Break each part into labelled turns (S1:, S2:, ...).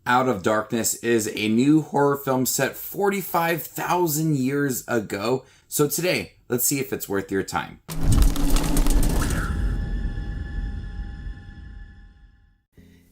S1: Out of Darkness is a new horror film set 45,000 years ago. So today, let's see if it's worth your time.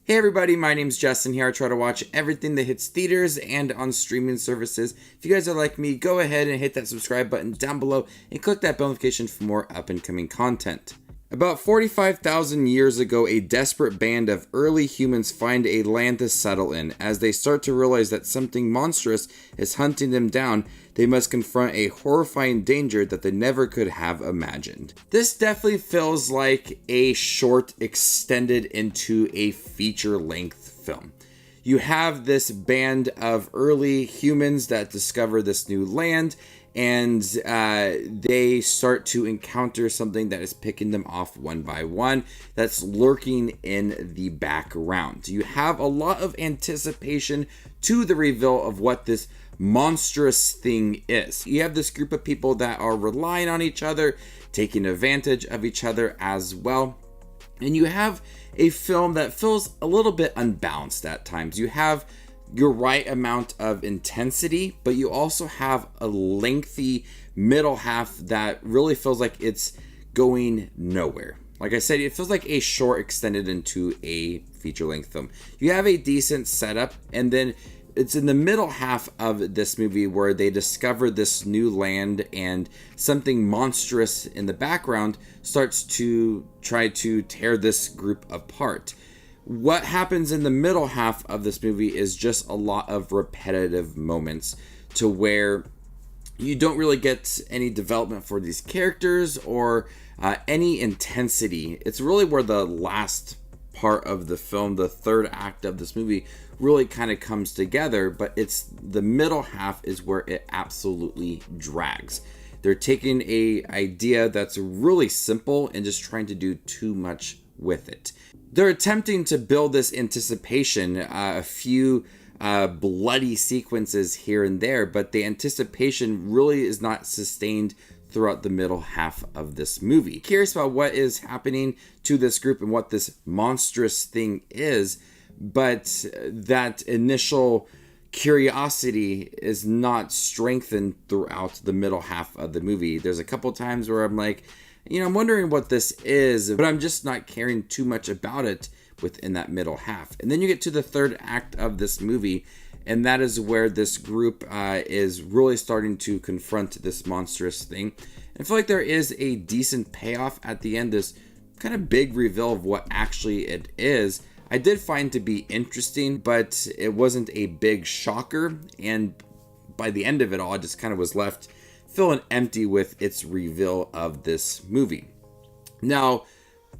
S1: Hey everybody, my name's Justin here. I try to watch everything that hits theaters and on streaming services. If you guys are like me, go ahead and hit that subscribe button down below and click that bell notification for more up and coming content. About 45,000 years ago, a desperate band of early humans find a land to settle in. As they start to realize that something monstrous is hunting them down, they must confront a horrifying danger that they never could have imagined. This definitely feels like a short extended into a feature-length film. You have this band of early humans that discover this new land, and they start to encounter something that is picking them off one by one that's lurking in the background. You have a lot of anticipation to the reveal of what this monstrous thing is. You have this group of people that are relying on each other, taking advantage of each other as well. And you have a film that feels a little bit unbalanced at times. You have your right amount of intensity, but you also have a lengthy middle half that really feels like it's going nowhere. Like I said, it feels like a short extended into a feature-length film. You have a decent setup, and then it's in the middle half of this movie where they discover this new land and something monstrous in the background starts to try to tear this group apart. What happens in the middle half of this movie is just a lot of repetitive moments to where you don't really get any development for these characters or any intensity. It's really where the last part of the film, the third act of this movie, really kind of comes together, but it's the middle half is where it absolutely drags. They're taking a idea that's really simple and just trying to do too much with it. They're attempting to build this anticipation, a few bloody sequences here and there, but the anticipation really is not sustained throughout the middle half of this movie. Curious about what is happening to this group and what this monstrous thing is, but that initial curiosity is not strengthened throughout the middle half of the movie. There's a couple times where I'm like, I'm wondering what this is, but I'm just not caring too much about it within that middle half. And then you get to the third act of this movie, and that is where this group is really starting to confront this monstrous thing. And I feel like there is a decent payoff at the end, this kind of big reveal of what actually it is. I did find to be interesting, but it wasn't a big shocker. And by the end of it all, I just kind of was left feeling empty with its reveal of this movie. Now,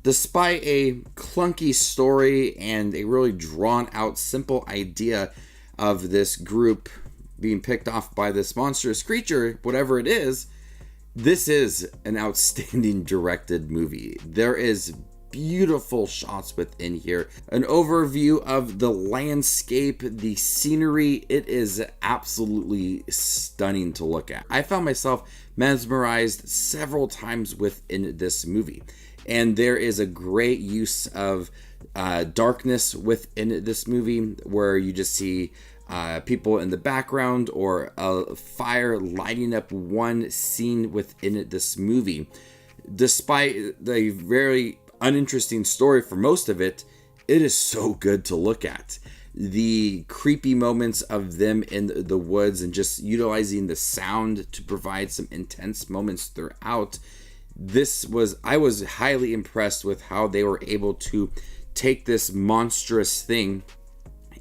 S1: despite a clunky story and a really drawn out simple idea of this group being picked off by this monstrous creature, whatever it is, this is an outstanding directed movie. There is beautiful shots within here, an overview of the landscape, the scenery. It is absolutely stunning to look at. I found myself mesmerized several times within this movie, and there is a great use of darkness within this movie where you just see people in the background or a fire lighting up one scene within this movie. Despite the very uninteresting story for most of it, it is so good to look at. The creepy moments of them in the woods and just utilizing the sound to provide some intense moments throughout. I was highly impressed with how they were able to take this monstrous thing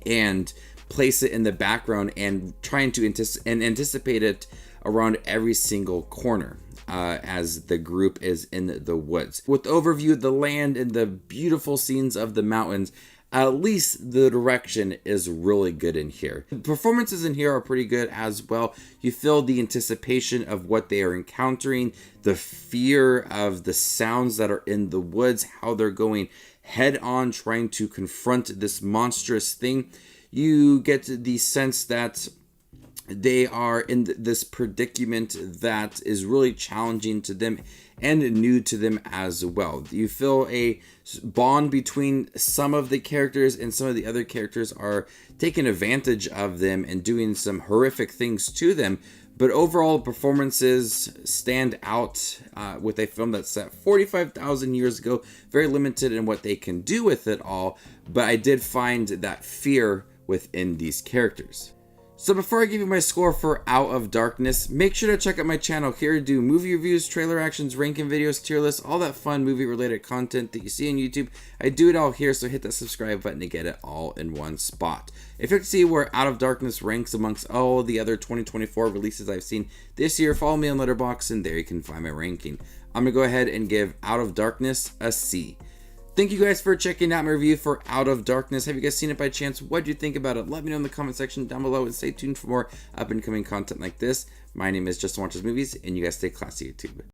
S1: and place it in the background and trying to anticipate it around every single corner. As the group is in the woods. With the overview of the land and the beautiful scenes of the mountains, at least the direction is really good in here. The performances in here are pretty good as well. You feel the anticipation of what they are encountering, the fear of the sounds that are in the woods, how they're going head on trying to confront this monstrous thing. You get the sense that they are in this predicament that is really challenging to them and new to them as well. You feel a bond between some of the characters, and some of the other characters are taking advantage of them and doing some horrific things to them. But overall, performances stand out with a film that's set 45,000 years ago. Very limited in what they can do with it all, but I did find that fear within these characters. So before I give you my score for Out of Darkness, make sure to check out my channel here to do movie reviews, trailer actions, ranking videos, tier lists, all that fun movie related content that you see on YouTube. I do it all here, so hit that subscribe button to get it all in one spot. If you'd like to see where Out of Darkness ranks amongst all the other 2024 releases I've seen this year, follow me on Letterboxd and there you can find my ranking. I'm going to go ahead and give Out of Darkness a C. Thank you guys for checking out my review for Out of Darkness. Have you guys seen it by chance? What do you think about it? Let me know in the comment section down below, and stay tuned for more up and coming content like this. My name is Justin Watches Movies, and you guys stay classy, YouTube.